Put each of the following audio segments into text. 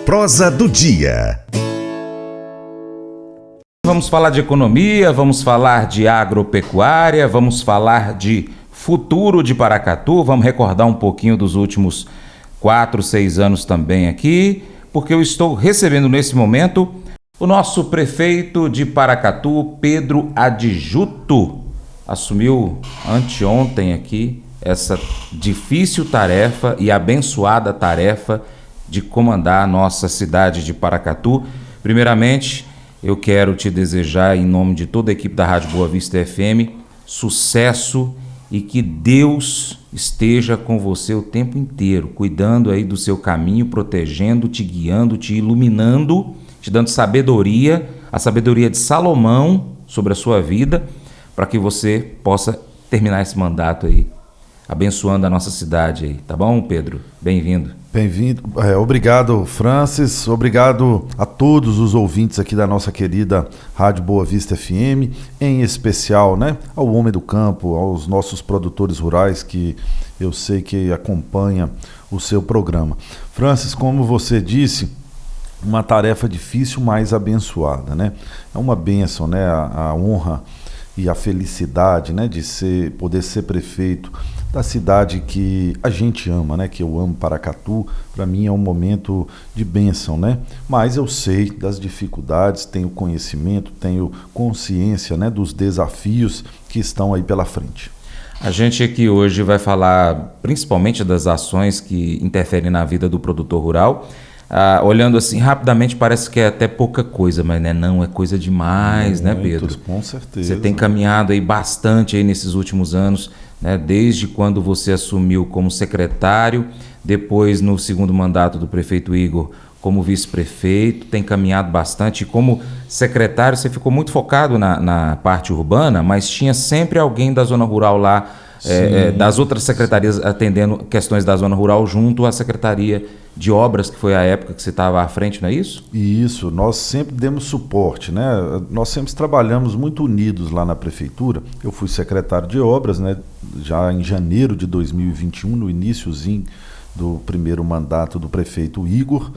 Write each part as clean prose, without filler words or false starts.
Prosa do dia. Vamos falar de economia, vamos falar de agropecuária, vamos falar de futuro de Paracatu, vamos recordar um pouquinho dos últimos 4, 6 anos também aqui, porque eu estou recebendo nesse momento o nosso prefeito de Paracatu, Pedro Adjuto. Assumiu anteontem aqui essa difícil tarefa e abençoada tarefa de comandar a nossa cidade de Paracatu. Primeiramente, eu quero te desejar, em nome de toda a equipe da Rádio Boa Vista FM, sucesso e que Deus esteja com você o tempo inteiro, cuidando aí do seu caminho, protegendo, te guiando, te iluminando, te dando sabedoria, a sabedoria de Salomão sobre a sua vida, para que você possa terminar esse mandato aí, abençoando a nossa cidade aí, tá bom, Pedro? Bem-vindo. Bem-vindo. Obrigado, Francis. Obrigado a todos os ouvintes aqui da nossa querida Rádio Boa Vista FM, em especial, ao homem do campo, aos nossos produtores rurais que eu sei que acompanham o seu programa. Francis, como você disse, uma tarefa difícil, mas abençoada, É uma bênção, a honra e a felicidade, de poder ser prefeito da cidade que a gente ama, que eu amo, Paracatu. Para mim é um momento de bênção, Mas eu sei das dificuldades, tenho conhecimento, tenho consciência, dos desafios que estão aí pela frente. A gente aqui hoje vai falar principalmente das ações que interferem na vida do produtor rural. Olhando assim rapidamente parece que é até pouca coisa, mas não, é coisa demais, Pedro? Com certeza. Você tem caminhado aí bastante aí nesses últimos anos, desde quando você assumiu como secretário, depois no segundo mandato do prefeito Igor como vice-prefeito, tem caminhado bastante. E como secretário você ficou muito focado na parte urbana, mas tinha sempre alguém da zona rural lá, das outras secretarias atendendo questões da zona rural junto à Secretaria de Obras, que foi a época que você estava à frente, não é isso? Isso, nós sempre demos suporte, Nós sempre trabalhamos muito unidos lá na prefeitura. Eu fui secretário de Obras, já em janeiro de 2021, no iniciozinho do primeiro mandato do prefeito Igor,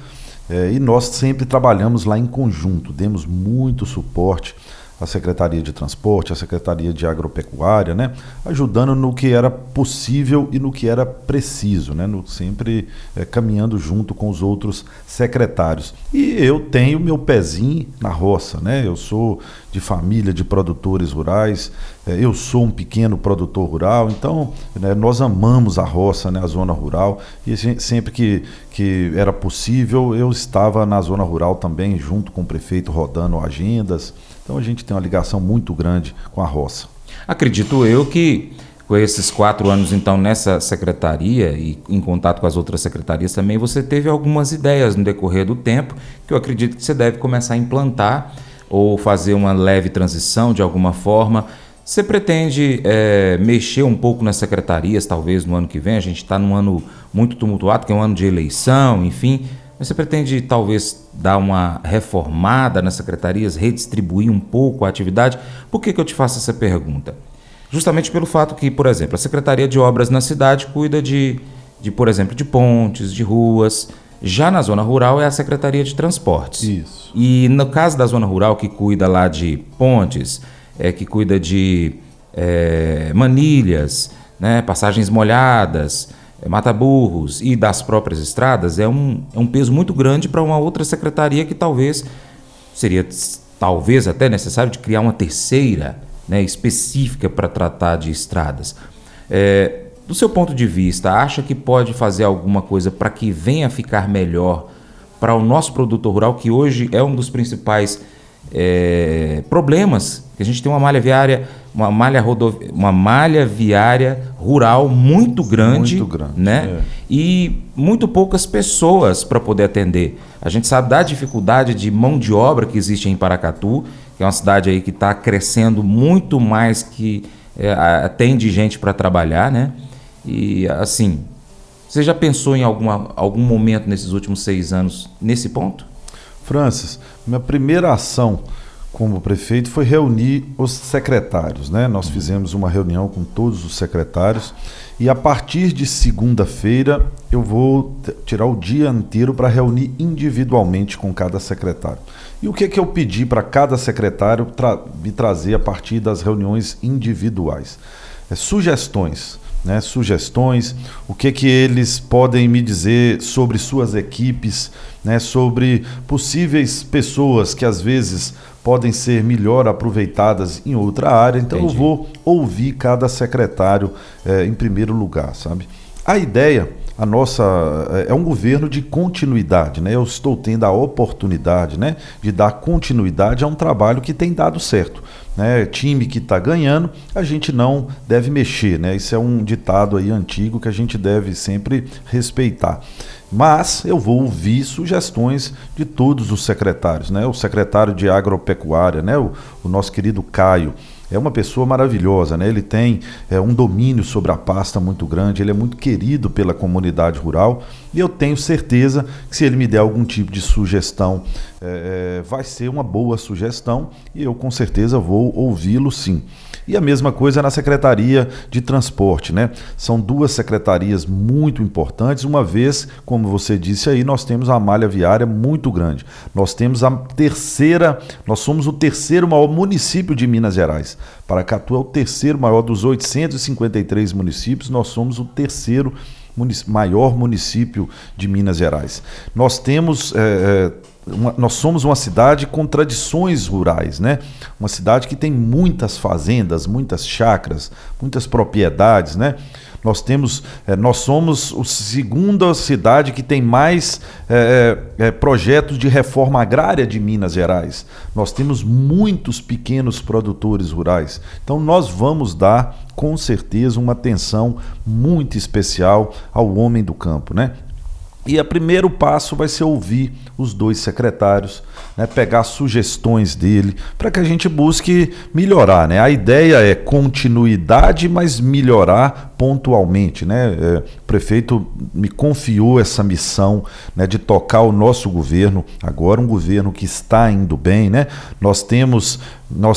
e nós sempre trabalhamos lá em conjunto, demos muito suporte à Secretaria de Transporte, à Secretaria de Agropecuária, ajudando no que era possível e no que era preciso, sempre caminhando junto com os outros secretários. E eu tenho meu pezinho na roça, Eu sou de família de produtores rurais, eu sou um pequeno produtor rural, então nós amamos a roça, a zona rural, e sempre que era possível eu estava na zona rural também, junto com o prefeito, rodando agendas. Então a gente tem uma ligação muito grande com a roça. Acredito eu que com esses 4 anos então nessa secretaria e em contato com as outras secretarias também, você teve algumas ideias no decorrer do tempo que eu acredito que você deve começar a implantar ou fazer uma leve transição de alguma forma. Você pretende mexer um pouco nas secretarias talvez no ano que vem? A gente está num ano muito tumultuado, que é um ano de eleição, enfim. Você pretende talvez dar uma reformada nas secretarias, redistribuir um pouco a atividade? Por que eu te faço essa pergunta? Justamente pelo fato que, por exemplo, a Secretaria de Obras na cidade cuida por exemplo, de pontes, de ruas. Já na zona rural é a Secretaria de Transportes. Isso. E no caso da zona rural, que cuida lá de pontes, que cuida de manilhas, passagens molhadas, mata-burros e das próprias estradas, é um peso muito grande para uma outra secretaria que talvez seria até necessário de criar uma terceira, específica para tratar de estradas. Do seu ponto de vista, acha que pode fazer alguma coisa para que venha a ficar melhor para o nosso produtor rural, que hoje é um dos principais problemas, que a gente tem uma malha viária, uma malha viária rural muito grande, e muito poucas pessoas para poder atender. A gente sabe da dificuldade de mão de obra que existe em Paracatu, que é uma cidade aí que está crescendo muito mais que atende gente para trabalhar, E assim, você já pensou em algum momento nesses últimos 6 anos nesse ponto? Francis, minha primeira ação como prefeito foi reunir os secretários, né? Nós fizemos uma reunião com todos os secretários e a partir de segunda-feira eu vou tirar o dia inteiro para reunir individualmente com cada secretário. E o que eu pedi para cada secretário me trazer a partir das reuniões individuais? Sugestões. Né, sugestões, o que eles podem me dizer sobre suas equipes, né, sobre possíveis pessoas que às vezes podem ser melhor aproveitadas em outra área. Então Entendi. eu vou ouvir cada secretário em primeiro lugar, sabe? A ideia, a nossa, é um governo de continuidade, né? Eu estou tendo a oportunidade, né, de dar continuidade a um trabalho que tem dado certo. Né, time que está ganhando, a gente não deve mexer, né? Isso é um ditado aí antigo que a gente deve sempre respeitar. Mas eu vou ouvir sugestões de todos os secretários, né? O secretário de Agropecuária, né? O nosso querido Caio, é uma pessoa maravilhosa, né? Ele tem um domínio sobre a pasta muito grande, ele é muito querido pela comunidade rural e eu tenho certeza que se ele me der algum tipo de sugestão, vai ser uma boa sugestão e eu com certeza vou ouvi-lo sim. E a mesma coisa na Secretaria de Transporte, né? São duas secretarias muito importantes, uma vez, como você disse aí, nós temos uma malha viária muito grande. Nós somos o terceiro maior município de Minas Gerais. Paracatu é o terceiro maior dos 853 municípios, nós somos o terceiro maior município de Minas Gerais. Nós temos... nós somos uma cidade com tradições rurais, né? Uma cidade que tem muitas fazendas, muitas chácaras, muitas propriedades, né? Nós somos a segunda cidade que tem mais projetos de reforma agrária de Minas Gerais. Nós temos muitos pequenos produtores rurais. Então nós vamos dar, com certeza, uma atenção muito especial ao homem do campo, né? E o primeiro passo vai ser ouvir os dois secretários, né, pegar sugestões dele, para que a gente busque melhorar, né? A ideia é continuidade, mas melhorar pontualmente, né? O prefeito me confiou essa missão, né, de tocar o nosso governo, agora um governo que está indo bem, né? Nós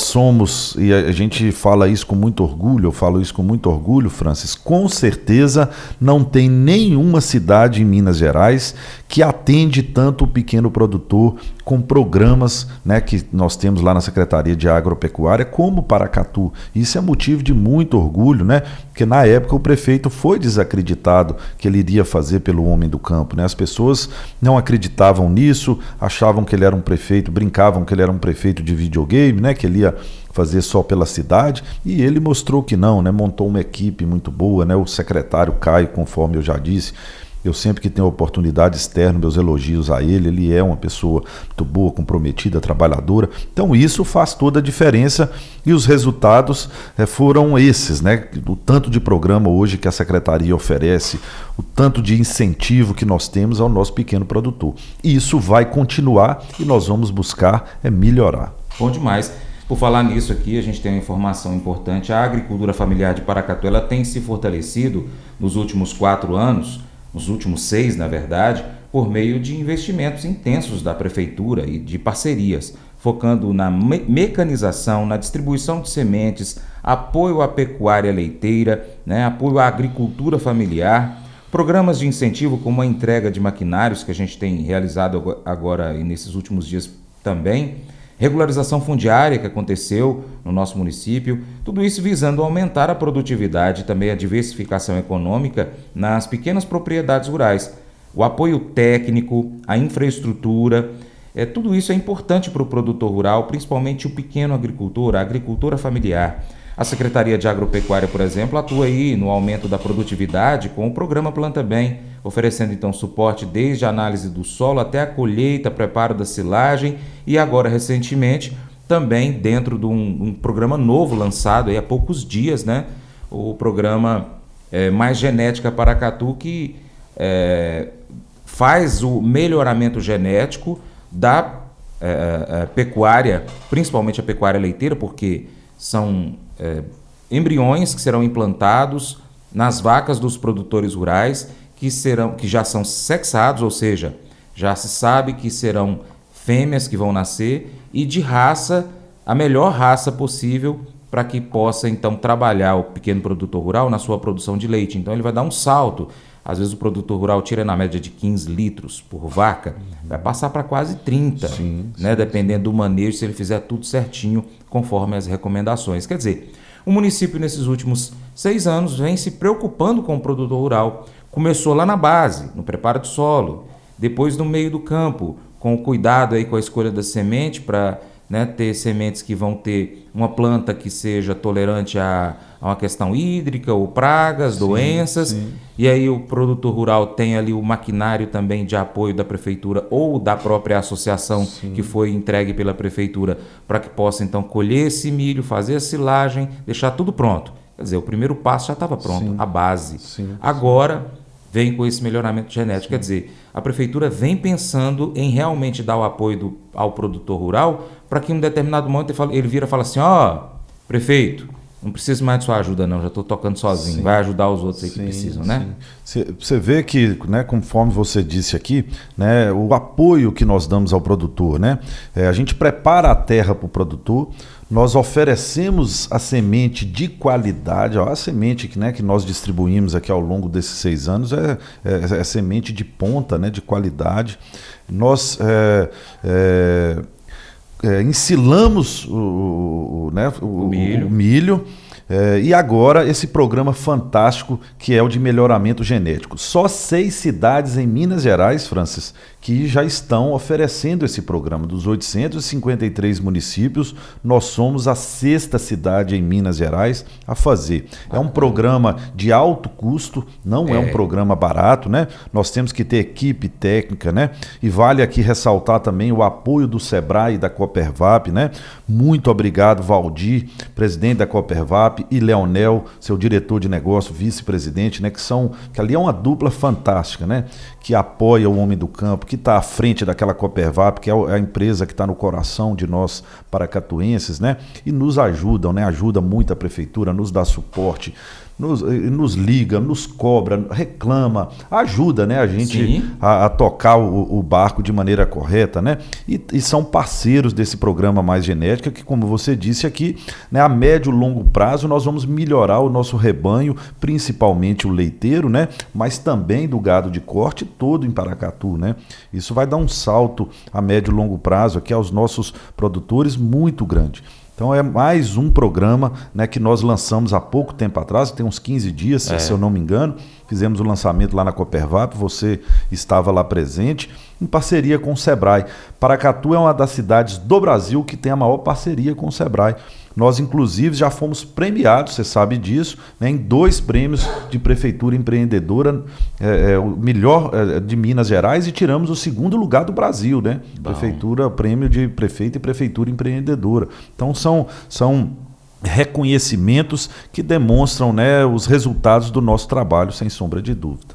somos, e a gente fala isso com muito orgulho, eu falo isso com muito orgulho, Francis, com certeza não tem nenhuma cidade em Minas Gerais que atende tanto o pequeno produtor com programas, né, que nós temos lá na Secretaria de Agropecuária, como Paracatu. Isso é motivo de muito orgulho, né? Porque na época o prefeito foi desacreditado que ele iria fazer pelo homem do campo, né? As pessoas não acreditavam nisso, achavam que ele era um prefeito, brincavam que ele era um prefeito de videogame, né? Que ele ia fazer só pela cidade, e ele mostrou que não, né? Montou uma equipe muito boa, né? O secretário Caio, conforme eu já disse, eu sempre que tenho oportunidade externo, meus elogios a ele é uma pessoa muito boa, comprometida, trabalhadora. Então isso faz toda a diferença e os resultados foram esses, né? O tanto de programa hoje que a Secretaria oferece, o tanto de incentivo que nós temos ao nosso pequeno produtor. E isso vai continuar e nós vamos buscar melhorar. Bom demais. Por falar nisso aqui, a gente tem uma informação importante. A agricultura familiar de Paracatu, ela tem se fortalecido nos últimos 4 anos, nos últimos 6, na verdade, por meio de investimentos intensos da Prefeitura e de parcerias, focando na mecanização, na distribuição de sementes, apoio à pecuária leiteira, né, apoio à agricultura familiar, programas de incentivo como a entrega de maquinários, que a gente tem realizado agora e nesses últimos dias também, regularização fundiária que aconteceu no nosso município, tudo isso visando aumentar a produtividade e também a diversificação econômica nas pequenas propriedades rurais. O apoio técnico, a infraestrutura, tudo isso é importante para o produtor rural, principalmente o pequeno agricultor, a agricultura familiar. A Secretaria de Agropecuária, por exemplo, atua aí no aumento da produtividade com o programa Planta Bem, oferecendo então suporte desde a análise do solo até a colheita, preparo da silagem e agora recentemente também dentro de um programa novo lançado aí há poucos dias, né? O programa Mais Genética Paracatu, que faz o melhoramento genético da pecuária, principalmente a pecuária leiteira, porque são embriões que serão implantados nas vacas dos produtores rurais que já são sexados, ou seja, já se sabe que serão fêmeas que vão nascer e de raça a melhor raça possível para que possa então trabalhar o pequeno produtor rural na sua produção de leite. Então ele vai dar um salto. Às vezes o produtor rural tira na média de 15 litros por vaca, vai passar para quase 30, né? Dependendo do manejo, se ele fizer tudo certinho, conforme as recomendações. Quer dizer, o município nesses últimos 6 anos vem se preocupando com o produtor rural. Começou lá na base, no preparo do solo, depois no meio do campo, com o cuidado aí com a escolha da semente para, né, ter sementes que vão ter uma planta que seja tolerante a uma questão hídrica ou pragas, doenças. E aí o produtor rural tem ali o maquinário também de apoio da prefeitura ou da própria associação que foi entregue pela prefeitura para que possa então colher esse milho, fazer a silagem, deixar tudo pronto. Quer dizer, o primeiro passo já estava pronto, a base. Agora vem com esse melhoramento genético. Quer dizer, a prefeitura vem pensando em realmente dar o apoio ao produtor rural para que em um determinado momento ele vira e fala assim, prefeito, não preciso mais de sua ajuda não, já estou tocando sozinho, vai ajudar os outros aí que precisam, né? Você vê que, né, conforme você disse aqui, né, o apoio que nós damos ao produtor, né, a gente prepara a terra para o produtor, nós oferecemos a semente de qualidade, a semente que, né, que nós distribuímos aqui ao longo desses 6 anos é semente de ponta, né, de qualidade. Nós ensilamos o milho. E agora esse programa fantástico que é o de melhoramento genético. Só 6 cidades em Minas Gerais, Francis, que já estão oferecendo esse programa. Dos 853 municípios, nós somos a 6ª cidade em Minas Gerais a fazer. É um programa de alto custo, não é um programa barato, né? Nós temos que ter equipe técnica, né? E vale aqui ressaltar também o apoio do Sebrae e da Copervap, né? Muito obrigado, Valdir, presidente da Copervap, e Leonel, seu diretor de negócio, vice-presidente, né? Que ali é uma dupla fantástica, né? Que apoia o homem do campo, que está à frente daquela Copervap, que é a empresa que está no coração de nós paracatuenses, né? E nos ajudam, né? Ajuda muito a prefeitura, nos dá suporte, nos liga, nos cobra, reclama, ajuda, né, a gente a tocar o barco de maneira correta, né? E são parceiros desse programa Mais Genética, que, como você disse aqui, né, a médio e longo prazo nós vamos melhorar o nosso rebanho, principalmente o leiteiro, né? Mas também do gado de corte todo em Paracatu, né? Isso vai dar um salto a médio e longo prazo aqui aos nossos produtores muito grande. Então é mais um programa, né, que nós lançamos há pouco tempo atrás, tem uns 15 dias, se eu não me engano. Fizemos o lançamento lá na Copervap, você estava lá presente, em parceria com o Sebrae. Paracatu é uma das cidades do Brasil que tem a maior parceria com o Sebrae. Nós, inclusive, já fomos premiados, você sabe disso, né, em 2 prêmios de Prefeitura Empreendedora, o melhor de Minas Gerais, e tiramos o 2º lugar do Brasil, né? Prefeitura, prêmio de prefeito e Prefeitura Empreendedora. Então, são reconhecimentos que demonstram, né, os resultados do nosso trabalho, sem sombra de dúvida.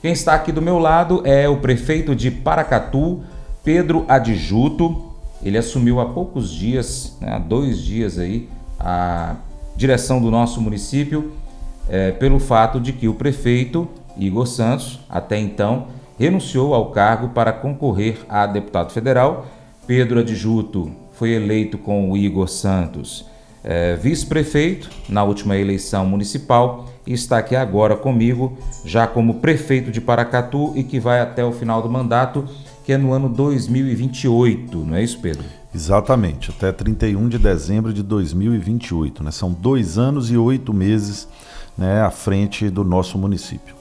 Quem está aqui do meu lado é o prefeito de Paracatu, Pedro Adjuto. Ele assumiu há poucos dias, né, há 2 dias aí, a direção do nosso município, pelo fato de que o prefeito Igor Santos, até então, renunciou ao cargo para concorrer a deputado federal. Pedro Adjuto foi eleito com o Igor Santos vice-prefeito na última eleição municipal e está aqui agora comigo, já como prefeito de Paracatu, e que vai até o final do mandato, que é no ano 2028, não é isso, Pedro? Exatamente, até 31 de dezembro de 2028, né? São 2 anos e 8 meses, né, à frente do nosso município.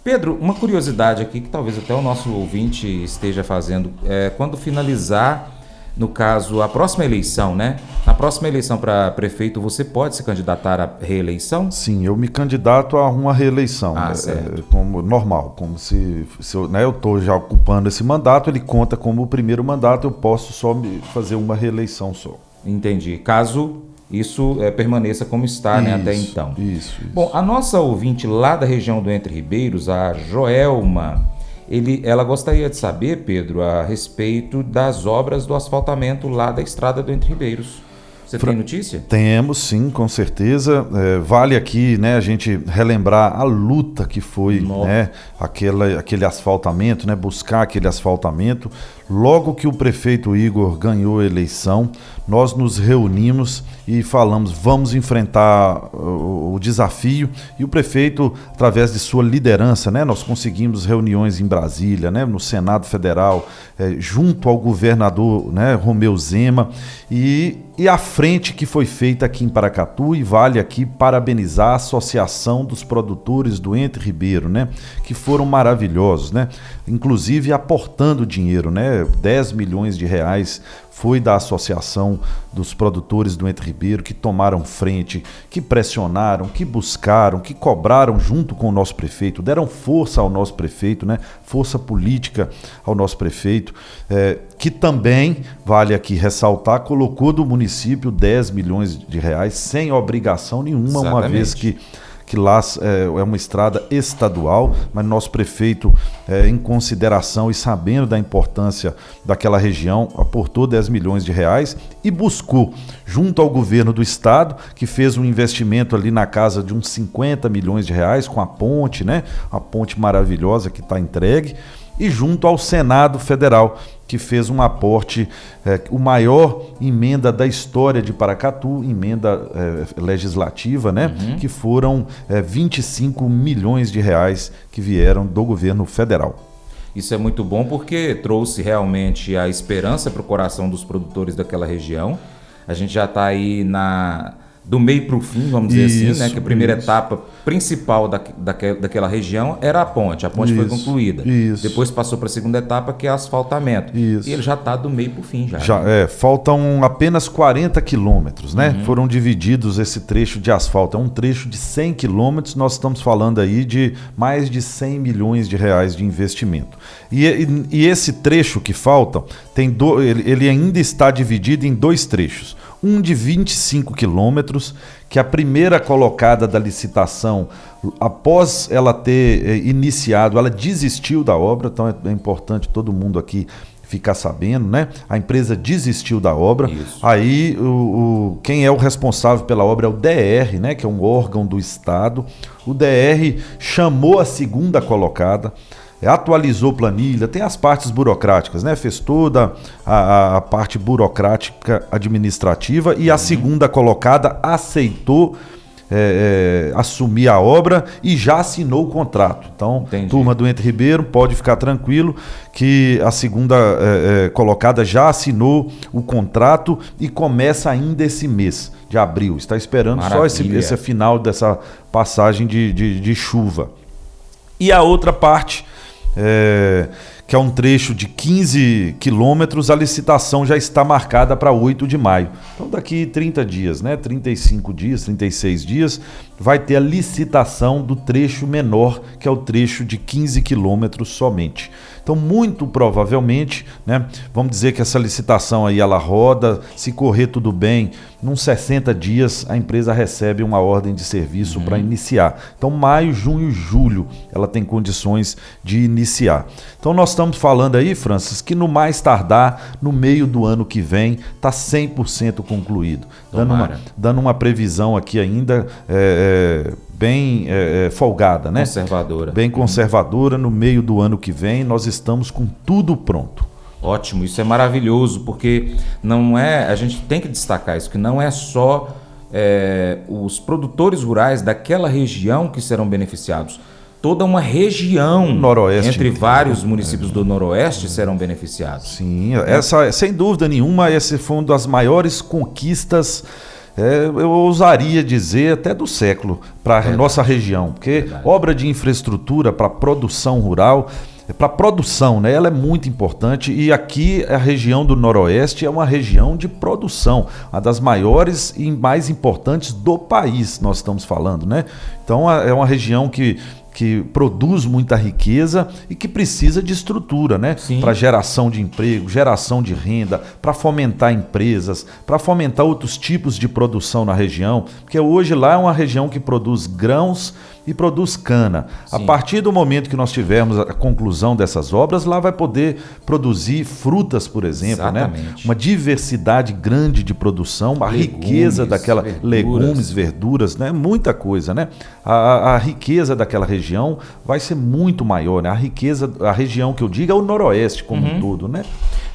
Pedro, uma curiosidade aqui que talvez até o nosso ouvinte esteja fazendo, quando finalizar, no caso, a próxima eleição, né? Na próxima eleição para prefeito, você pode se candidatar à reeleição? Sim, eu me candidato a uma reeleição, como normal, como se eu estou já ocupando esse mandato, ele conta como o primeiro mandato, eu posso só fazer uma reeleição só. Entendi. Caso isso permaneça como está, né, até então. Isso. Bom, a nossa ouvinte lá da região do Entre Ribeiros, a Joelma, ela gostaria de saber, Pedro, a respeito das obras do asfaltamento lá da estrada do Entre Ribeiros. Você tem notícia? Temos, sim, com certeza. Vale aqui, né, a gente relembrar a luta que foi, né, aquele asfaltamento, né, buscar aquele asfaltamento. Logo que o prefeito Igor ganhou a eleição, nós nos reunimos e falamos, vamos enfrentar o desafio. E o prefeito, através de sua liderança, né, nós conseguimos reuniões em Brasília, né, no Senado Federal, junto ao governador, né, Romeu Zema, e a frente que foi feita aqui em Paracatu, e vale aqui parabenizar a Associação dos Produtores do Entre Ribeiro, né, que foram maravilhosos, né, inclusive aportando dinheiro, né, 10 milhões de reais foi da Associação dos Produtores do Entre Ribeiro, que tomaram frente, que pressionaram, que buscaram, que cobraram junto com o nosso prefeito, deram força ao nosso prefeito, né? Força política ao nosso prefeito, que também, vale aqui ressaltar, colocou do município 10 milhões de reais sem obrigação nenhuma. Exatamente. Uma vez que lá é uma estrada estadual, mas nosso prefeito, em consideração e sabendo da importância daquela região, aportou 10 milhões de reais e buscou, junto ao governo do estado, que fez um investimento ali na casa de uns 50 milhões de reais com a ponte, né? A ponte maravilhosa que está entregue, e junto ao Senado Federal, que fez um aporte, o maior emenda da história de Paracatu, emenda legislativa, né? Uhum. Que foram 25 milhões de reais que vieram do governo federal. Isso é muito bom porque trouxe realmente a esperança para o coração dos produtores daquela região. A gente já está aí do meio para o fim, vamos dizer assim, né? Que a primeira etapa principal daquela região era a ponte. A ponte foi concluída. Depois passou para a segunda etapa, que é asfaltamento. E ele já está do meio para o fim. Faltam apenas 40 quilômetros, né? Uhum. Foram divididos esse trecho de asfalto. É um trecho de 100 quilômetros, nós estamos falando aí de mais de 100 milhões de reais de investimento. E esse trecho que falta, ele ainda está dividido em dois trechos. Um de 25 quilômetros, que a primeira colocada da licitação, após ela ter iniciado, ela desistiu da obra, então é importante todo mundo aqui ficar sabendo, né? A empresa desistiu da obra. Isso. Aí quem é o responsável pela obra é o DR, né? Que é um órgão do estado. O DR chamou a segunda colocada, atualizou planilha, tem as partes burocráticas, né? Fez toda a parte burocrática administrativa, e a segunda colocada aceitou assumir a obra e já assinou o contrato. Então, entendi. Turma do Entre Ribeiro, pode ficar tranquilo que a segunda colocada já assinou o contrato e começa ainda esse mês de abril. Está esperando. Maravilha. Só esse final dessa passagem de chuva. E a outra parte, que é um trecho de 15 quilômetros, a licitação já está marcada para 8 de maio. Então daqui 30 dias, né? 35 dias, 36 dias, vai ter a licitação do trecho menor, que é o trecho de 15 quilômetros somente. Então, muito provavelmente, né, vamos dizer que essa licitação aí ela roda, se correr tudo bem, nos 60 dias a empresa recebe uma ordem de serviço para iniciar. Então, maio, junho, julho, ela tem condições de iniciar. Então, nós estamos falando aí, Francis, que no mais tardar, no meio do ano que vem, está 100% concluído. Dando uma previsão aqui ainda bem folgada, né? Conservadora. Bem conservadora. No meio do ano que vem, nós estamos com tudo pronto. Ótimo, isso é maravilhoso, porque não é, a gente tem que destacar isso, que não é só os produtores rurais daquela região que serão beneficiados. Toda uma região Noroeste, entre vários municípios do Noroeste serão beneficiados. Sim, essa, sem dúvida nenhuma, essa foi uma das maiores conquistas, eu ousaria dizer até do século, para a nossa região, porque obra de infraestrutura para produção rural, para produção, né? Ela é muito importante, e aqui a região do Noroeste é uma região de produção, uma das maiores e mais importantes do país, nós estamos falando, né? Então é uma região que produz muita riqueza e que precisa de estrutura, né? Para geração de emprego, geração de renda, para fomentar empresas, para fomentar outros tipos de produção na região, porque hoje lá é uma região que produz grãos e produz cana. Sim. A partir do momento que nós tivermos a conclusão dessas obras, lá vai poder produzir frutas, por exemplo, né? Uma diversidade grande de produção, a riqueza daquela legumes, verduras, né? Muita coisa, né? A riqueza daquela região vai ser muito maior, né? A região que eu digo é o Noroeste como um todo, né?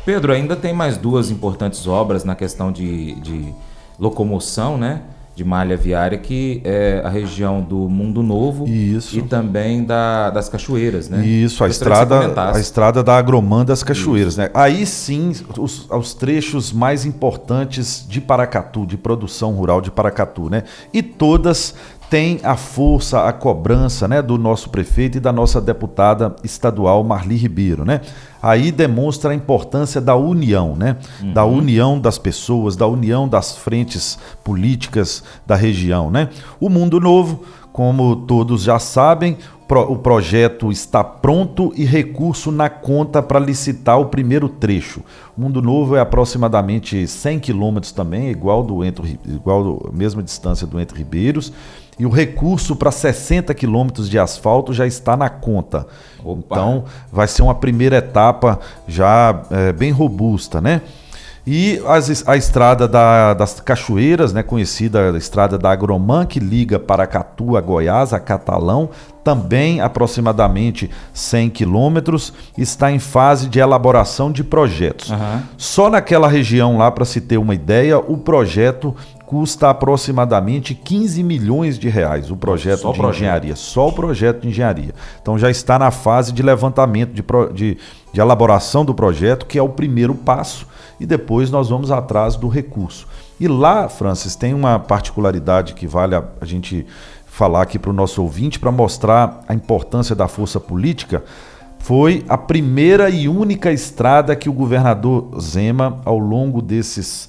Pedro, ainda tem mais duas importantes obras na questão de locomoção, né? De malha viária, que é a região do Mundo Novo. Isso. E também das Cachoeiras, né? Isso, a estrada da Agromã das Cachoeiras, né? Aí sim, os trechos mais importantes de Paracatu, de produção rural de Paracatu, né? E todas têm a força, a cobrança, né, do nosso prefeito e da nossa deputada estadual Marli Ribeiro, né? Aí demonstra a importância da união, né? Da união das pessoas, da união das frentes políticas da região, né? O Mundo Novo, como todos já sabem, o projeto está pronto e recurso na conta para licitar o primeiro trecho. O Mundo Novo é aproximadamente 100 quilômetros também, igual a mesma distância do Entre Ribeiros. E o recurso para 60 quilômetros de asfalto já está na conta. Opa. Então, vai ser uma primeira etapa já bem robusta, né? E a estrada das Cachoeiras, né, conhecida a estrada da Agromã, que liga Paracatu a Goiás, a Catalão, também aproximadamente 100 quilômetros, está em fase de elaboração de projetos. Só naquela região lá, para se ter uma ideia, o projeto custa aproximadamente 15 milhões de reais, o projeto de engenharia, só o projeto de engenharia. Então já está na fase de levantamento, de elaboração do projeto, que é o primeiro passo, e depois nós vamos atrás do recurso. E lá, Francis, tem uma particularidade que vale a gente falar aqui para o nosso ouvinte, para mostrar a importância da força política. Foi a primeira e única estrada que o governador Zema, ao longo desses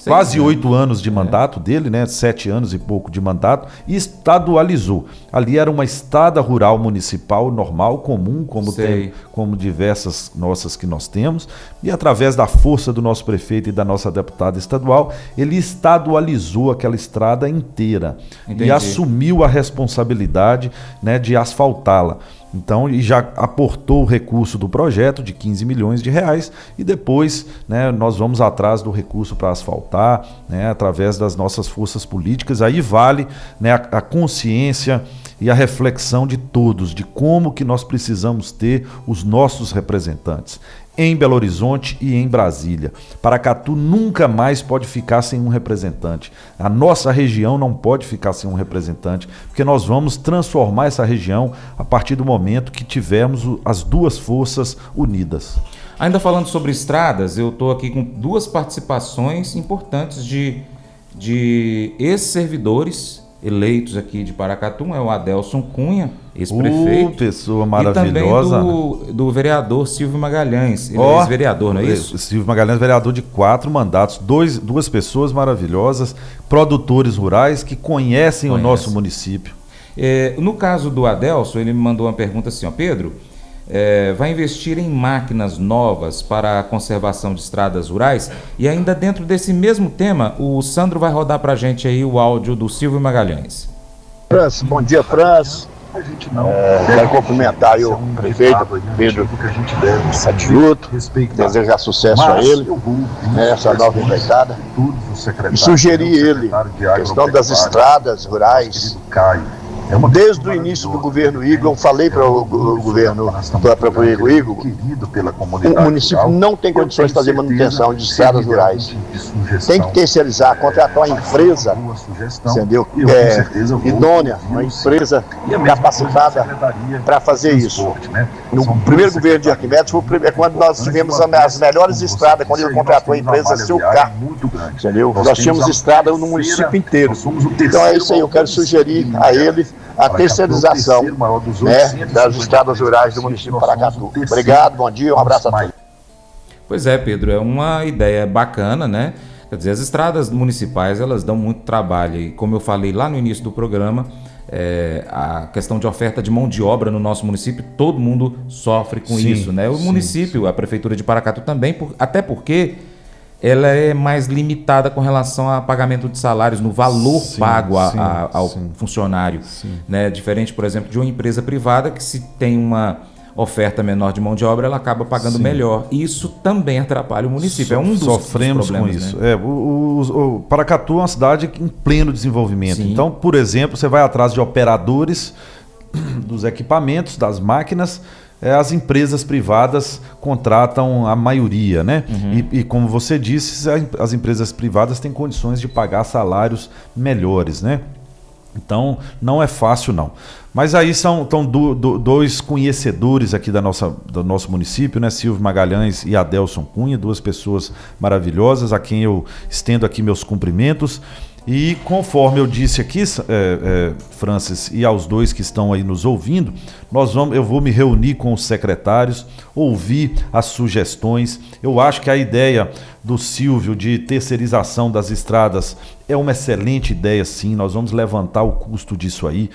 quase 8 anos de mandato dele, né? 7 anos e pouco de mandato, e estadualizou. Ali era uma estrada rural municipal normal, comum, como diversas nossas que nós temos, e através da força do nosso prefeito e da nossa deputada estadual, ele estadualizou aquela estrada inteira. Entendi. E assumiu a responsabilidade, né, de asfaltá-la. Então, e já aportou o recurso do projeto de 15 milhões de reais e depois, né, nós vamos atrás do recurso para asfaltar, né, através das nossas forças políticas. Aí vale, né, a consciência e a reflexão de todos, de como que nós precisamos ter os nossos representantes em Belo Horizonte e em Brasília. Paracatu nunca mais pode ficar sem um representante. A nossa região não pode ficar sem um representante, porque nós vamos transformar essa região a partir do momento que tivermos as duas forças unidas. Ainda falando sobre estradas, eu estou aqui com duas participações importantes de ex-servidores eleitos aqui de Paracatu. É o Adelson Cunha, ex-prefeito. Pessoa maravilhosa. E também do vereador Silvio Magalhães. Ele é ex-vereador, não é isso? Silvio Magalhães, vereador de 4 mandatos. Duas pessoas maravilhosas, produtores rurais que conhecem o nosso município. No caso do Adelson, ele me mandou uma pergunta assim, ó, Pedro, vai investir em máquinas novas para a conservação de estradas rurais? E ainda dentro desse mesmo tema, o Sandro vai rodar para a gente aí o áudio do Silvio Magalhães. Francis, bom dia, Francis. Quero cumprimentar aí o prefeito Pedro Satiuto, desejar sucesso a ele, essa nova empreitada, e sugerir ele a questão das estradas rurais. Desde o início do governo Igor, eu falei para o governo, para o Igor, o município não tem condições de fazer manutenção de estradas rurais. Tem que terceirizar, contratar uma empresa, entendeu? Idônea, uma empresa capacitada para fazer isso. No primeiro governo de Arquimedes foi quando nós tivemos as melhores estradas, quando ele contratou a empresa Silcar, entendeu? Nós tínhamos estrada no município inteiro. Então é isso aí, eu quero sugerir a ele a terceirização, né, das estradas rurais do município de Paracatu. Obrigado, bom dia, um abraço a todos. Pois é, Pedro, é uma ideia bacana, né? Quer dizer, as estradas municipais, elas dão muito trabalho e, como eu falei lá no início do programa, a questão de oferta de mão de obra no nosso município, todo mundo sofre com isso, né? O município, a prefeitura de Paracatu também, até porque ela é mais limitada com relação a pagamento de salários, no valor pago ao funcionário. Né? Diferente, por exemplo, de uma empresa privada que, se tem uma oferta menor de mão de obra, ela acaba pagando melhor. Isso também atrapalha o município. É um dos Sofremos problemas, com isso. Né? O Paracatu é uma cidade em pleno desenvolvimento. Sim. Então, por exemplo, você vai atrás de operadores dos equipamentos, das máquinas. As empresas privadas contratam a maioria, né? E como você disse, as empresas privadas têm condições de pagar salários melhores, né? Então, não é fácil, não. Mas aí estão dois conhecedores aqui do nosso município, né? Silvio Magalhães e Adelson Cunha, duas pessoas maravilhosas, a quem eu estendo aqui meus cumprimentos. E conforme eu disse aqui, Francis, e aos dois que estão aí nos ouvindo, eu vou me reunir com os secretários, ouvir as sugestões. Eu acho que a ideia do Silvio de terceirização das estradas é uma excelente ideia, sim. Nós vamos levantar o custo disso aí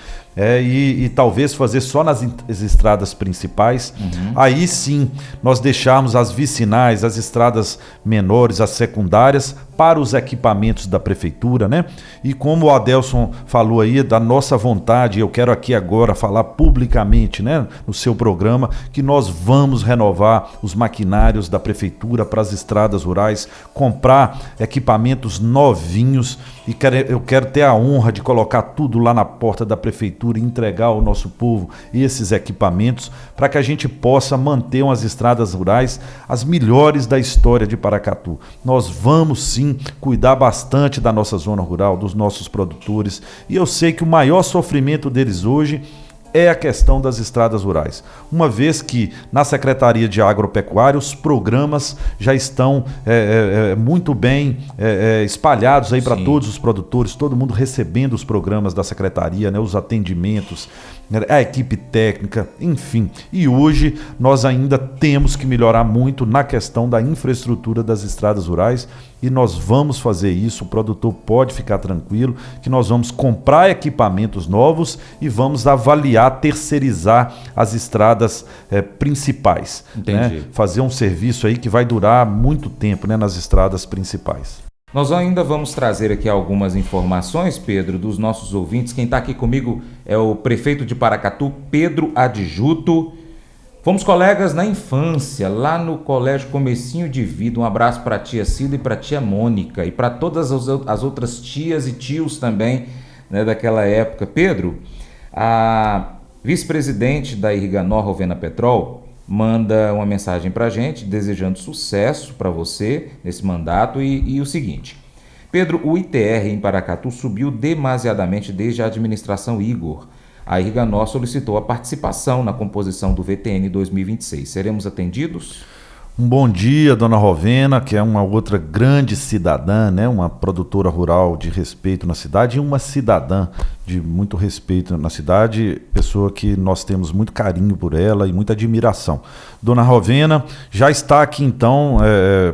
e talvez fazer só nas estradas principais. Aí sim, nós deixarmos as vicinais, as estradas menores, as secundárias, para os equipamentos da prefeitura, né? E como o Adelson falou aí, da nossa vontade, eu quero aqui agora falar publicamente, né, no seu programa, que nós vamos renovar os maquinários da prefeitura para as estradas rurais, comprar equipamentos novinhos, e eu quero ter a honra de colocar tudo lá na porta da prefeitura e entregar ao nosso povo esses equipamentos para que a gente possa manter umas estradas rurais as melhores da história de Paracatu. Nós vamos sim cuidar bastante da nossa zona rural, dos nossos produtores, e eu sei que o maior sofrimento deles hoje é a questão das estradas rurais. Uma vez que na Secretaria de Agropecuária os programas já estão muito bem espalhados aí para todos os produtores, todo mundo recebendo os programas da Secretaria, né, os atendimentos, a equipe técnica, enfim. E hoje nós ainda temos que melhorar muito na questão da infraestrutura das estradas rurais, e nós vamos fazer isso. O produtor pode ficar tranquilo que nós vamos comprar equipamentos novos e vamos avaliar, terceirizar as estradas principais. Né? Fazer um serviço aí que vai durar muito tempo, né, nas estradas principais. Nós ainda vamos trazer aqui algumas informações, Pedro, dos nossos ouvintes. Quem está aqui comigo é o prefeito de Paracatu, Pedro Adjuto. Fomos colegas na infância, lá no Colégio Comecinho de Vida. Um abraço para a tia Cida e para a tia Mônica, e para todas as outras tias e tios também, né, daquela época. Pedro, a vice-presidente da Irriganor, Rovena Petrol, manda uma mensagem para a gente, desejando sucesso para você nesse mandato, e o seguinte: Pedro, o ITR em Paracatu subiu demasiadamente desde a administração Igor. A Irriganor solicitou a participação na composição do VTN 2026. Seremos atendidos? Um bom dia, dona Rovena, que é uma outra grande cidadã, né? Uma produtora rural de respeito na cidade e uma cidadã de muito respeito na cidade, pessoa que nós temos muito carinho por ela e muita admiração. Dona Rovena, já está aqui então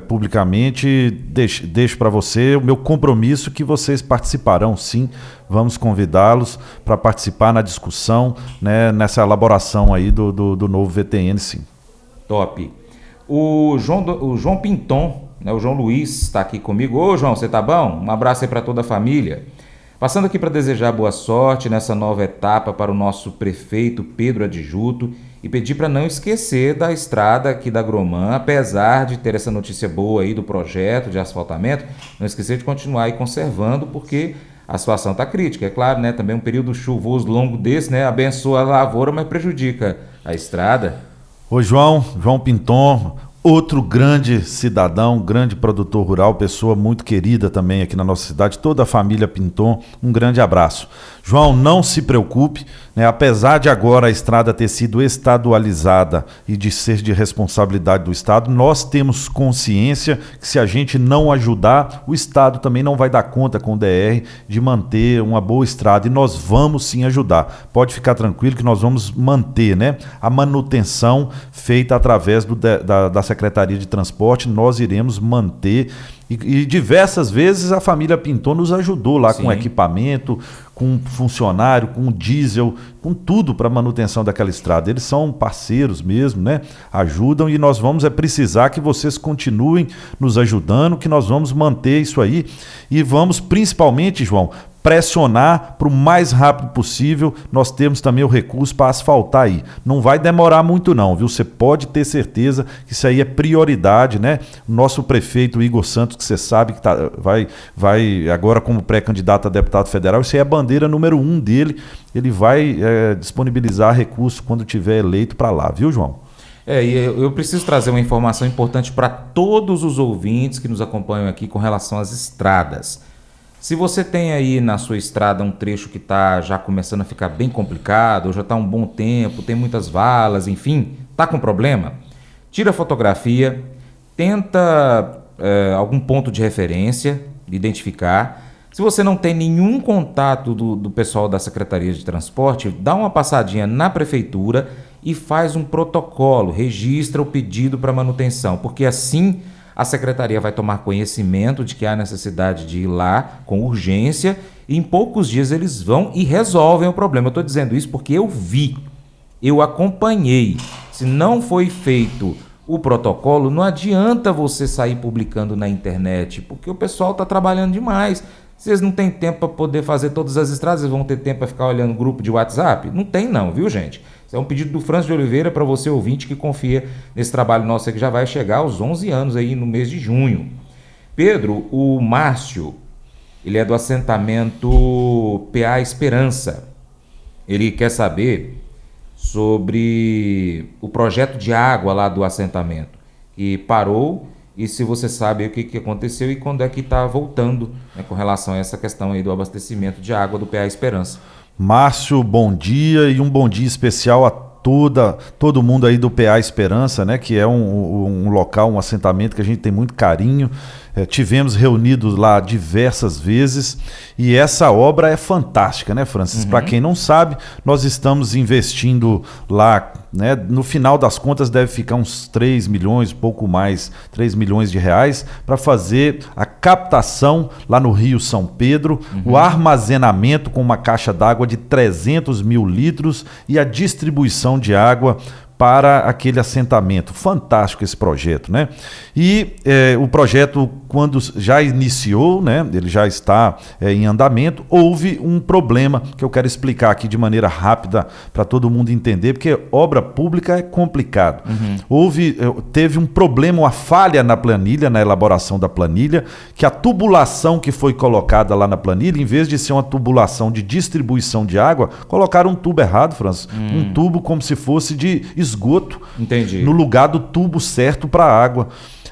publicamente, deixo para você o meu compromisso que vocês participarão sim, vamos convidá-los para participar na discussão, né, nessa elaboração aí do novo VTN, sim. Top. O João Pinton, né, o João Luiz está aqui comigo. Ô João, você tá bom? Um abraço aí para toda a família. Passando aqui para desejar boa sorte nessa nova etapa para o nosso prefeito Pedro Adjuto e pedir para não esquecer da estrada aqui da Gromã, apesar de ter essa notícia boa aí do projeto de asfaltamento, não esquecer de continuar aí conservando, porque a situação está crítica, é claro, né? Também um período chuvoso longo desse, né? Abençoa a lavoura, mas prejudica a estrada. Ô João Pinton, outro grande cidadão, grande produtor rural, pessoa muito querida também aqui na nossa cidade, toda a família Pinton, um grande abraço. João, não se preocupe, né? Apesar de agora a estrada ter sido estadualizada e de ser de responsabilidade do Estado, nós temos consciência que se a gente não ajudar, o Estado também não vai dar conta com o DR de manter uma boa estrada, e nós vamos sim ajudar. Pode ficar tranquilo que nós vamos manter, né, a manutenção feita através da Secretaria Secretaria de Transporte, nós iremos manter. E diversas vezes a família Pinton nos ajudou lá com equipamento, com funcionário, com diesel, com tudo para manutenção daquela estrada. Eles são parceiros mesmo, né? Ajudam, e nós vamos precisar que vocês continuem nos ajudando, que nós vamos manter isso aí e vamos principalmente, João, pressionar para o mais rápido possível. Nós temos também o recurso para asfaltar aí. Não vai demorar muito não, viu? Você pode ter certeza que isso aí é prioridade, né? Nosso prefeito Igor Santos, que você sabe que vai agora como pré-candidato a deputado federal, isso aí é a bandeira número 1 dele. Ele vai disponibilizar recurso quando tiver eleito para lá, viu, João? E eu preciso trazer uma informação importante para todos os ouvintes que nos acompanham aqui com relação às estradas. Se você tem aí na sua estrada um trecho que está já começando a ficar bem complicado, ou já está um bom tempo, tem muitas valas, enfim, está com problema, tira a fotografia, tenta algum ponto de referência, identificar. Se você não tem nenhum contato do pessoal da Secretaria de Transporte, dá uma passadinha na prefeitura e faz um protocolo, registra o pedido para manutenção, porque assim a secretaria vai tomar conhecimento de que há necessidade de ir lá com urgência e em poucos dias eles vão e resolvem o problema. Eu estou dizendo isso porque eu vi, eu acompanhei. Se não foi feito o protocolo, não adianta você sair publicando na internet, porque o pessoal está trabalhando demais. Vocês não têm tempo para poder fazer todas as estradas, vocês vão ter tempo para ficar olhando grupo de WhatsApp? Não tem não, viu, gente? Isso é um pedido do Francis de Oliveira para você, ouvinte, que confia nesse trabalho nosso que já vai chegar aos 11 anos aí no mês de junho. Pedro, o Márcio, ele é do assentamento PA Esperança. Ele quer saber sobre o projeto de água lá do assentamento. E parou, e se você sabe o que aconteceu e quando é que está voltando, né, com relação a essa questão aí do abastecimento de água do PA Esperança. Márcio, bom dia, e um bom dia especial a todo mundo aí do PA Esperança, né, que é um local, um assentamento que a gente tem muito carinho. Tivemos reunidos lá diversas vezes e essa obra é fantástica, né, Francis? Para quem não sabe, nós estamos investindo lá, né, no final das contas deve ficar uns 3 milhões, pouco mais, 3 milhões de reais para fazer a captação lá no Rio São Pedro, o armazenamento com uma caixa d'água de 300 mil litros e a distribuição de água para aquele assentamento. Fantástico esse projeto, né? E o projeto, quando já iniciou, né, ele já está em andamento, houve um problema que eu quero explicar aqui de maneira rápida para todo mundo entender, porque obra pública é complicado. Teve um problema, uma falha na planilha, na elaboração da planilha, que a tubulação que foi colocada lá na planilha, em vez de ser uma tubulação de distribuição de água, colocaram um tubo errado, Francis. Um tubo como se fosse de esgoto. Entendi. No lugar do tubo certo para água.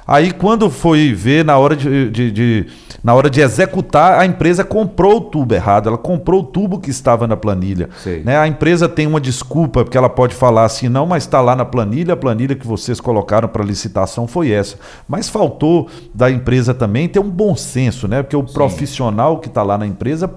Aí quando foi ver, na hora de executar, a empresa comprou o tubo errado, ela comprou o tubo que estava na planilha. Né? A empresa tem uma desculpa, porque ela pode falar assim, não, mas está lá na planilha, a planilha que vocês colocaram para licitação foi essa. Mas faltou da empresa também ter um bom senso, né? Porque o profissional que está lá na empresa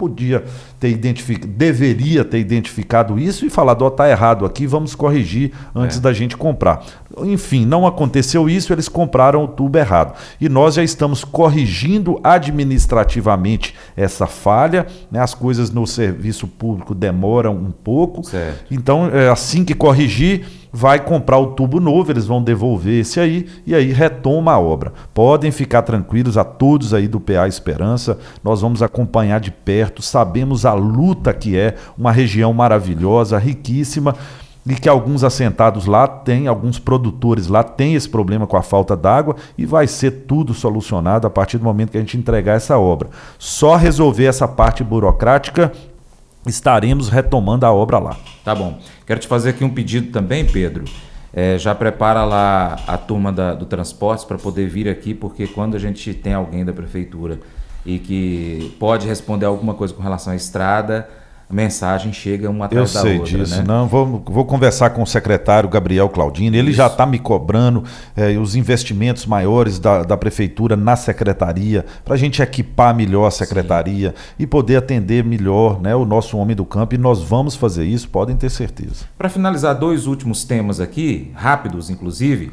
deveria ter identificado isso e falado, está errado aqui, vamos corrigir antes da gente comprar. Enfim, não aconteceu isso, eles compraram o tubo errado. E nós já estamos corrigindo administrativamente essa falha, né? As coisas no serviço público demoram um pouco. Então, assim que corrigir, vai comprar o tubo novo, eles vão devolver esse aí e aí retoma a obra. Podem ficar tranquilos a todos aí do PA Esperança, nós vamos acompanhar de perto, sabemos a luta que é, uma região maravilhosa, riquíssima, e que alguns assentados lá têm, alguns produtores lá têm esse problema com a falta d'água e vai ser tudo solucionado a partir do momento que a gente entregar essa obra. Só resolver essa parte burocrática, estaremos retomando a obra lá. Tá bom. Quero te fazer aqui um pedido também, Pedro. Já prepara lá a turma do transporte para poder vir aqui, porque quando a gente tem alguém da prefeitura e que pode responder alguma coisa com relação à estrada, a mensagem chega uma atrás da outra. Eu sei disso, né? Não, vou conversar com o secretário Gabriel Claudini, ele já está me cobrando os investimentos maiores da prefeitura na secretaria, para a gente equipar melhor a secretaria e poder atender melhor, né, o nosso homem do campo, e nós vamos fazer isso, podem ter certeza. Para finalizar, 2 últimos temas aqui, rápidos inclusive.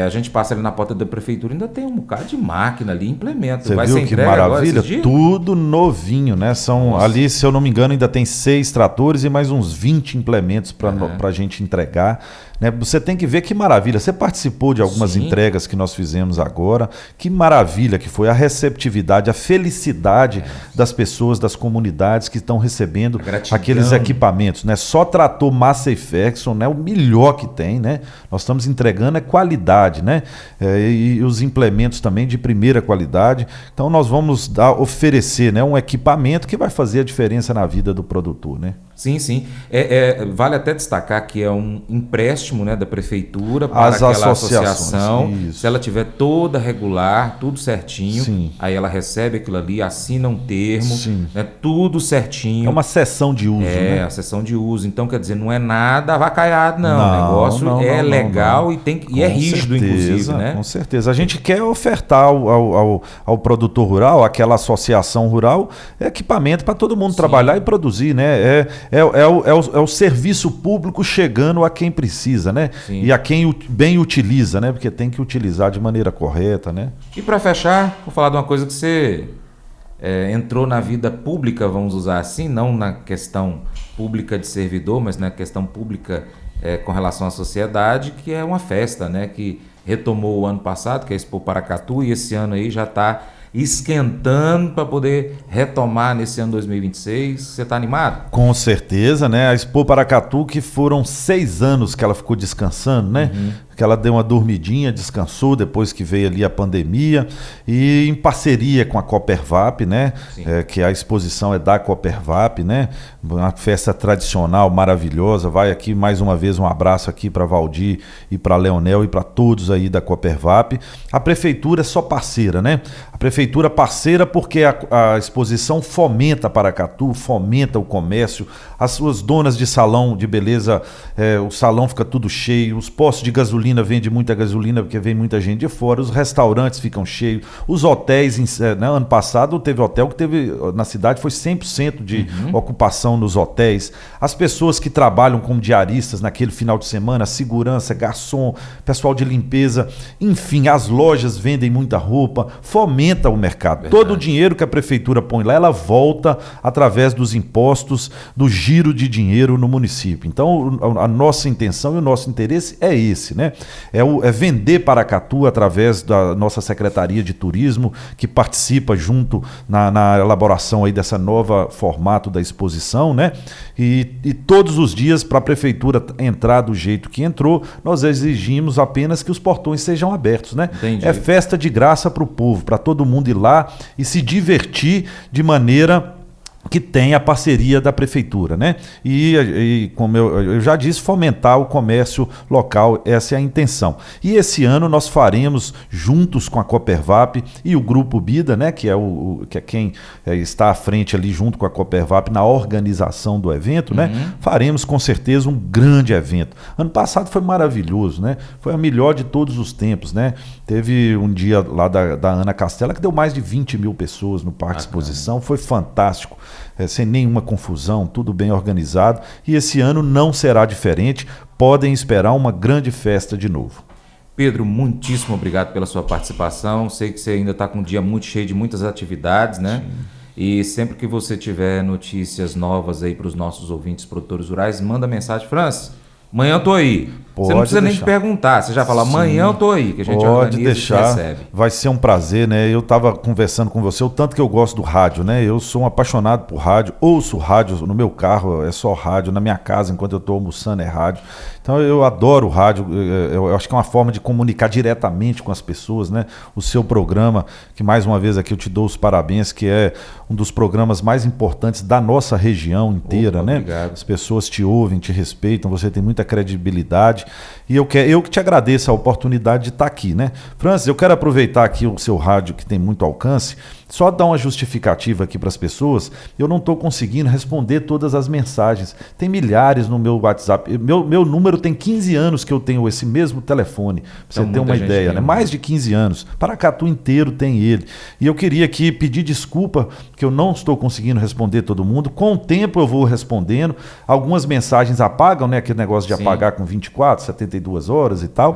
A gente passa ali na porta da prefeitura, ainda tem um bocado de máquina ali, implemento. Você Vai viu ser que entregue agora maravilha? esses dias? Tudo novinho, né? São ali, se eu não me engano, ainda tem 6 tratores e mais uns 20 implementos para a gente entregar. Né? Você tem que ver que maravilha. Você participou de algumas entregas que nós fizemos agora. Que maravilha que foi a receptividade, a felicidade das pessoas, das comunidades que estão recebendo aqueles equipamentos. Né? Só trator Massey Ferguson, né? O melhor que tem. Né? Nós estamos entregando qualidade, né? E os implementos também de primeira qualidade. Então nós vamos oferecer, né, um equipamento que vai fazer a diferença na vida do produtor. Né? Sim, sim. Vale até destacar que é um empréstimo, né, da prefeitura para aquela associação. Isso. Se ela tiver toda regular, tudo certinho, sim, aí ela recebe aquilo ali, assina um termo, né, tudo certinho. É uma cessão de uso. A cessão de uso. Então, quer dizer, não é nada avacalhado, não. O negócio legal e é rígido, inclusive. Né? Com certeza. A gente quer ofertar ao produtor rural, àquela associação rural, equipamento para todo mundo trabalhar e produzir, né? É o serviço público chegando a quem precisa, né? Sim. E a quem bem utiliza, né? Porque tem que utilizar de maneira correta, né? E para fechar, vou falar de uma coisa que você entrou na vida pública, vamos usar assim, não na questão pública de servidor, mas na questão pública com relação à sociedade, que é uma festa, né? Que retomou o ano passado, que é a Expo Paracatu, e esse ano aí já está esquentando para poder retomar nesse ano 2026. Você está animado? Com certeza, né? A Expo Paracatu, que foram 6 anos que ela ficou descansando, né? Que ela deu uma dormidinha, descansou depois que veio ali a pandemia, e em parceria com a Copervap, né? Que a exposição é da Copervap, né? Uma festa tradicional maravilhosa. Vai aqui mais uma vez um abraço aqui para Valdir e para Leonel e para todos aí da Copervap. A prefeitura é só parceira, né? A prefeitura parceira porque a exposição fomenta Paracatu, fomenta o comércio, as suas donas de salão de beleza, o salão fica tudo cheio, os postos de gasolina vende muita gasolina porque vem muita gente de fora, os restaurantes ficam cheios, os hotéis, né? Ano passado teve hotel que teve na cidade, foi 100% de ocupação nos hotéis, as pessoas que trabalham como diaristas naquele final de semana, segurança, garçom, pessoal de limpeza, enfim, as lojas vendem muita roupa, fomenta o mercado. Verdade. Todo o dinheiro que a prefeitura põe lá, ela volta através dos impostos, do giro de dinheiro no município. Então a nossa intenção e o nosso interesse é esse, né? É vender Paracatu através da nossa Secretaria de Turismo, que participa junto na elaboração aí dessa nova formato da exposição, né? E todos os dias, para a prefeitura entrar do jeito que entrou, nós exigimos apenas que os portões sejam abertos, né? Entendi. É festa de graça para o povo, para todo mundo ir lá e se divertir de maneira que tem a parceria da prefeitura, né? E como eu já disse, fomentar o comércio local, essa é a intenção. E esse ano nós faremos, juntos com a Copervap e o Grupo Bida, né? Que é quem está à frente ali junto com a Copervap na organização do evento, né? Faremos com certeza um grande evento. Ano passado foi maravilhoso, né? Foi a melhor de todos os tempos, né? Teve um dia lá da Ana Castela que deu mais de 20 mil pessoas no Parque Exposição, foi fantástico. Sem nenhuma confusão, tudo bem organizado, e esse ano não será diferente, podem esperar uma grande festa de novo. Pedro, muitíssimo obrigado pela sua participação, sei que você ainda está com um dia muito cheio de muitas atividades, né? Sim. E sempre que você tiver notícias novas aí para os nossos ouvintes produtores rurais, manda mensagem. Francis, amanhã eu tô aí. Você não precisa nem te perguntar, você já fala, amanhã eu tô aí, que a gente organiza e recebe. Vai ser um prazer, né? Eu estava conversando com você, o tanto que eu gosto do rádio, né? Eu sou um apaixonado por rádio, ouço rádio no meu carro, é só rádio, na minha casa, enquanto eu estou almoçando, é rádio. Então eu adoro o rádio, eu acho que é uma forma de comunicar diretamente com as pessoas, né? O seu programa, que mais uma vez aqui eu te dou os parabéns, que é um dos programas mais importantes da nossa região inteira, né? Obrigado. As pessoas te ouvem, te respeitam, você tem muita credibilidade. E eu que te agradeço a oportunidade de estar aqui, né? Francis, eu quero aproveitar aqui o seu rádio que tem muito alcance, só dar uma justificativa aqui para as pessoas. Eu não estou conseguindo responder todas as mensagens. Tem milhares no meu WhatsApp. Meu número número tem 15 anos que eu tenho esse mesmo telefone, para você ter uma ideia, né? Mais de 15 anos. Paracatu inteiro tem ele. E eu queria aqui pedir desculpa que eu não estou conseguindo responder todo mundo. Com o tempo eu vou respondendo. Algumas mensagens apagam, né? Aquele negócio de apagar com 24, 72 horas e tal.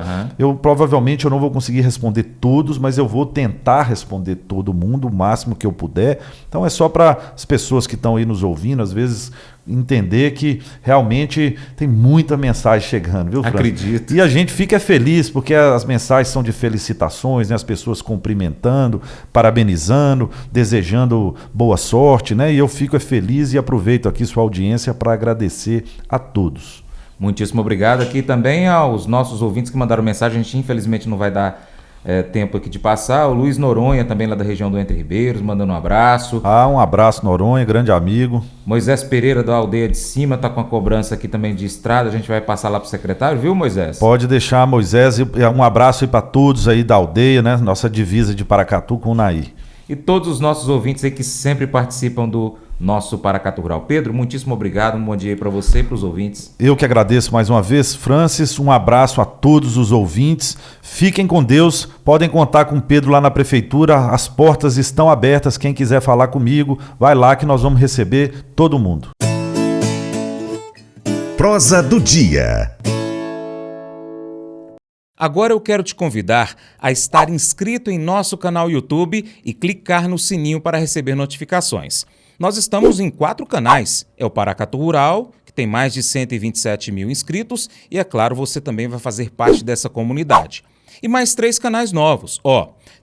Provavelmente eu não vou conseguir responder todos, mas eu vou tentar responder todo mundo o máximo que eu puder. Então é só para as pessoas que estão aí nos ouvindo, às vezes, entender que realmente tem muita mensagem chegando, viu, França? Acredito. E a gente fica feliz porque as mensagens são de felicitações, né? As pessoas cumprimentando, parabenizando, desejando boa sorte, né? E eu fico feliz e aproveito aqui sua audiência para agradecer a todos. Muitíssimo obrigado aqui também aos nossos ouvintes que mandaram mensagem. A gente infelizmente não vai dar tempo aqui de passar. O Luiz Noronha, também lá da região do Entre Ribeiros, mandando um abraço. Um abraço, Noronha, grande amigo. Moisés Pereira, da Aldeia de Cima, está com a cobrança aqui também de estrada. A gente vai passar lá para o secretário, viu, Moisés? Pode deixar, Moisés. Um abraço aí para todos aí da aldeia, né? Nossa divisa de Paracatu com o Naí. E todos os nossos ouvintes aí que sempre participam do nosso Paracatu Rural. Pedro, muitíssimo obrigado, um bom dia aí para você e para os ouvintes. Eu que agradeço mais uma vez, Francis, um abraço a todos os ouvintes, fiquem com Deus, podem contar com o Pedro lá na prefeitura, as portas estão abertas, quem quiser falar comigo, vai lá que nós vamos receber todo mundo. Prosa do dia. Agora eu quero te convidar a estar inscrito em nosso canal YouTube e clicar no sininho para receber notificações. Nós estamos em 4 canais, é o Paracatu Rural, que tem mais de 127 mil inscritos, e é claro, você também vai fazer parte dessa comunidade. E mais 3 canais novos,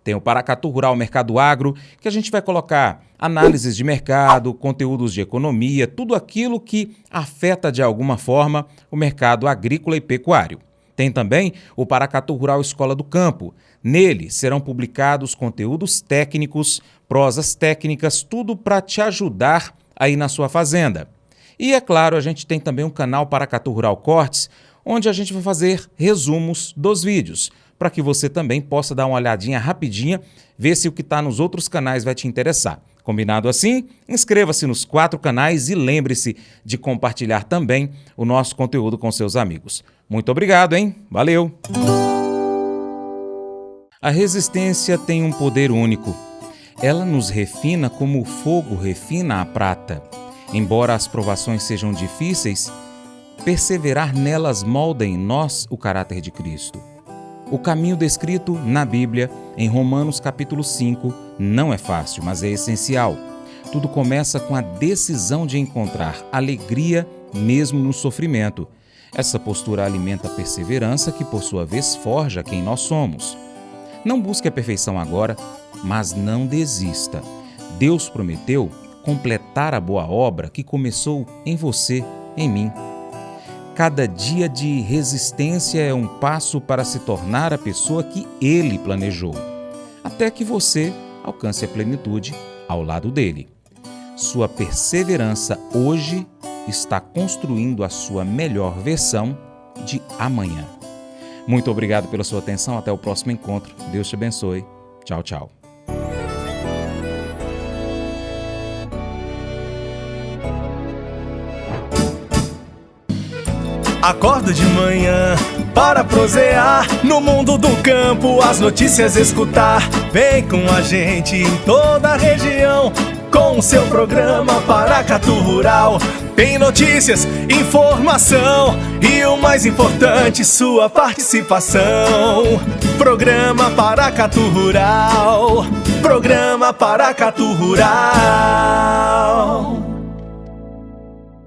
tem o Paracatu Rural Mercado Agro, que a gente vai colocar análises de mercado, conteúdos de economia, tudo aquilo que afeta de alguma forma o mercado agrícola e pecuário. Tem também o Paracatu Rural Escola do Campo. Nele serão publicados conteúdos técnicos, prosas técnicas, tudo para te ajudar aí na sua fazenda. E é claro, a gente tem também um canal Paracatu Rural Cortes, onde a gente vai fazer resumos dos vídeos, para que você também possa dar uma olhadinha rapidinha, ver se o que está nos outros canais vai te interessar. Combinado assim? Inscreva-se nos 4 canais e lembre-se de compartilhar também o nosso conteúdo com seus amigos. Muito obrigado, hein? Valeu! A resistência tem um poder único. Ela nos refina como o fogo refina a prata. Embora as provações sejam difíceis, perseverar nelas molda em nós o caráter de Cristo. O caminho descrito na Bíblia, em Romanos capítulo 5, não é fácil, mas é essencial. Tudo começa com a decisão de encontrar alegria mesmo no sofrimento. Essa postura alimenta a perseverança que, por sua vez, forja quem nós somos. Não busque a perfeição agora, mas não desista. Deus prometeu completar a boa obra que começou em você, em mim. Cada dia de resistência é um passo para se tornar a pessoa que Ele planejou, até que você alcance a plenitude ao lado dele. Sua perseverança hoje está construindo a sua melhor versão de amanhã. Muito obrigado pela sua atenção. Até o próximo encontro. Deus te abençoe. Tchau, tchau. Acordo de manhã para prosear no mundo do campo, as notícias escutar. Vem com a gente em toda a região com o seu programa Paracatu Rural. Tem notícias, informação e o mais importante, sua participação. Programa Paracatu Rural. Programa Paracatu Rural.